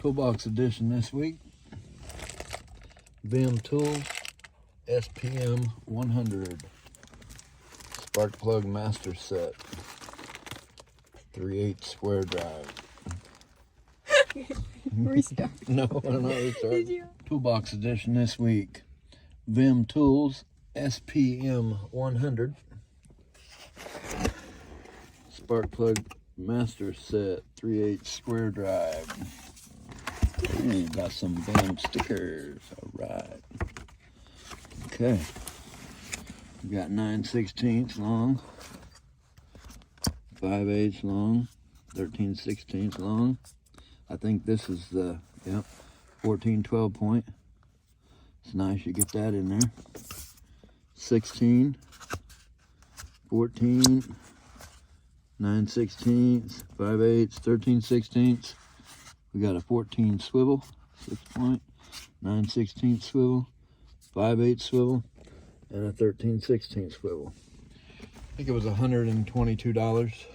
Toolbox edition this week. VIM Tools SPM100 spark plug master set, 3/8 square drive. Restart. No, I don't know. Restart. Did you? Toolbox edition this week. VIM Tools SPM100 spark plug master set, 3/8 square drive. Ooh, got some VIM stickers. All right. Okay. We got 9/16 long, 5/8 long, 13/16 long. I think this is the 14-12 point. It's nice you get that in there. 16, 14, 9/16, 5/8, 13/16. We got a 14 swivel, 6 point, 9/16 swivel, 5/8 swivel, and a 13/16 swivel. I think it was $122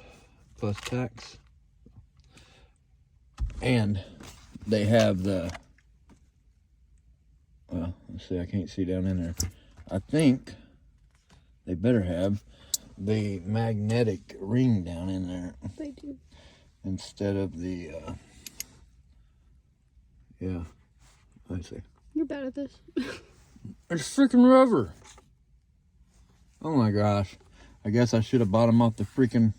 plus tax. And they have the, well, let's see, I can't see down in there. I think they better have the magnetic ring down in there. They do. Instead of the, yeah, I see. You're bad at this. It's freaking rubber. Oh my gosh. I guess I should have bought them off the freaking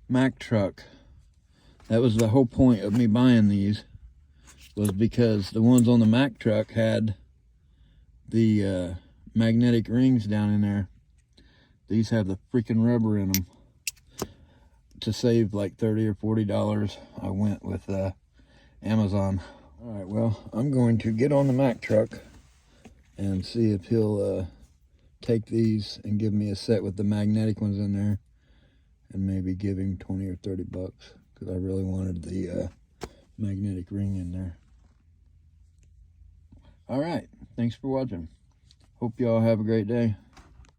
Mack truck. That was the whole point of me buying these, was because the ones on the Mack truck had the magnetic rings down in there. These have the freaking rubber in them. To save like $30 or $40, I went with Amazon. All right, well, I'm going to get on the Mack truck and see if he'll take these and give me a set with the magnetic ones in there, and maybe give him 20 or 30 bucks, because I really wanted the magnetic ring in there. All right, thanks for watching. Hope y'all have a great day.